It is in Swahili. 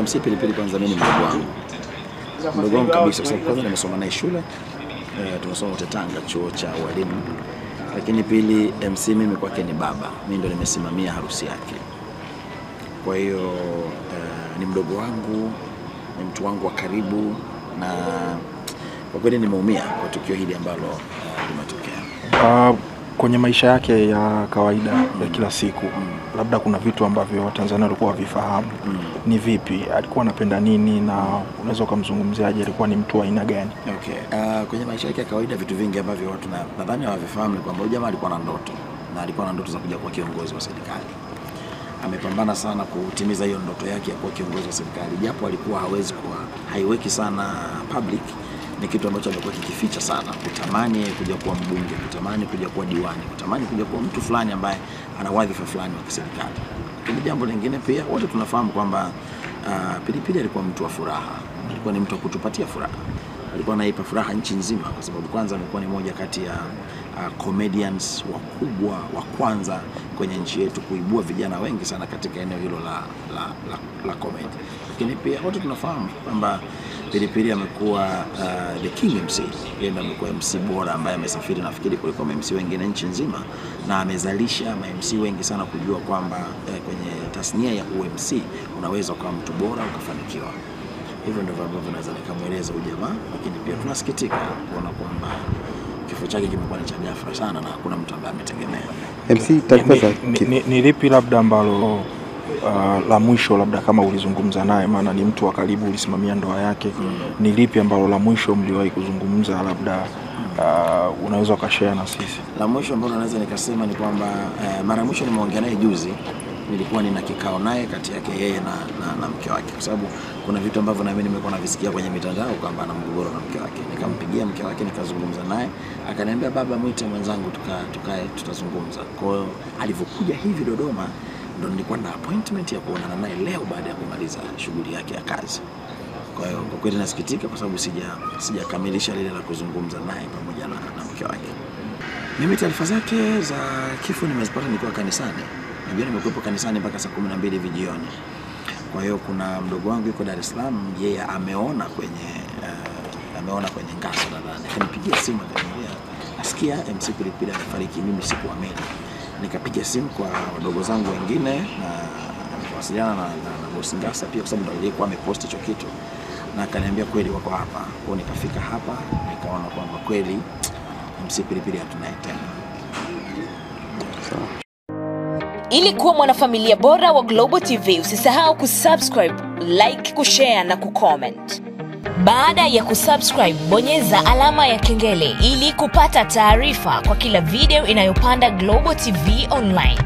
MC Pilipili kwanza mimi ni mdogo wangu. Mdogo wangu kabisa kwa sababu kwanza nimesoma naye shule. Tunasoma wote Tanga chuo cha walimu. Lakini pili MC mimi kwake ni baba. Mimi ndo nimesimamia harusi yake. Kwa hiyo ni mdogo wangu, ni mtu wangu wa karibu na kwa kweli nimeumia kwa tukio hili ambalo limetokea. Kwenye maisha yake ya kawaida ya kila siku, labda kuna vitu ambavyo Watanzania walikuwa wavifahamu. Ni vipi? Alikuwa anapenda nini na unaweza kumzungumziaje? Alikuwa ni mtu wa aina gani? Okay. Kwenye maisha yake ya kawaida vitu vingi ambavyo watu nadhani hawavifahamu ni kwamba jamaa alikuwa na ndoto na alikuwa na ndoto za kuja kuwa kiongozi wa serikali. Amepambana sana kutimiza hiyo ndoto yake ya kuwa kiongozi wa serikali, japo alikuwa haiweki sana public. Ni kitu ambacho alikuwa kikificha sana, kutamani kuja kuwa mbunge, kutamani kuja kuwa diwani, kutamani kuja kuwa mtu fulani ambaye ana wadhifa fulani wa kiserikali. Lakini jambo lingine pia wote tunafahamu kwamba Pilipili alikuwa mtu wa furaha, alikuwa ni mtu wa kutupatia furaha, alikuwa anaipa furaha nchi nzima kwa sababu kwanza alikuwa ni moja kati ya comedians wakubwa wa kwanza kwenye nchi yetu kuibua vijana wengi sana katika eneo hilo la comedy. Lakini pia wote tunafahamu kwamba Pilipili amekuwa the king MC. Yeye ndiye amekuwa MC bora ambaye amesafiri nafikiri kuliko MC wengine nchi nzima na amezalisha MC wengi sana kujua kwamba kwenye tasnia ya UMC unaweza kuwa mtu bora ukafanikiwa. Hivyo ndivyo ambavyo naweza nikamueleza huyu jamaa, lakini pia tunasikitika kuona kwamba kifo chake kimekuwa ni cha ghafla sana na hakuna mtu ambaye ametegemea. MC taarifa ni lipi labda ambalo la mwisho labda kama ulizungumza naye, maana ni mtu wa karibu, ulisimamia ndoa yake, ni lipi ambalo la mwisho mliwahi kuzungumza labda unaweza ukashare na sisi? La mwisho ambalo naweza nikasema ni kwamba mara mwisho nimeongea naye juzi, nilikuwa nina kikao naye kati yake yeye na mke wake kwa sababu kuna vitu ambavyo na mimi nimekuwa navisikia kwenye mitandao kwamba ana mgogoro na mke wake. Nikampigia mke wake nikazungumza naye, akaniambia baba mwite mwenzangu tukae tutazungumza. Kwa hiyo alivyokuja hivi Dodoma ndo nilikuwa na appointment ya kuonana naye leo baada ya kumaliza shughuli yake ya kazi. Kwa hiyo kwa kweli nasikitika kwa sababu sijakamilisha lile la kuzungumza naye pamoja na mke wake. Mimi taarifa zake za kifo nimezipata nikiwa kanisani. Najua nimekuwepo kanisani mpaka saa 12 jioni. Kwa hiyo kuna mdogo wangu yuko Dar es Salaam, yeye ameona kwenye ngazi nadhani. Akanipigia simu akaniambia nasikia MC Pilipili amefariki, mimi sikuamini. Nikapiga simu kwa wadogo zangu wengine na kuwasiliana na boss Ngasa pia kwa sababu ndio alikuwa amepost hicho kitu. Na akaniambia kweli wako hapa. Kwa hiyo nikafika hapa nikaona kwamba kweli MC Pilipili hatunaye tena. Ili kuwa mwanafamilia bora wa Global TV, usisahau kusubscribe, like, kushare na kucomment. Baada ya kusubscribe, bonyeza alama ya kengele ili kupata taarifa kwa kila video inayopanda Global TV Online.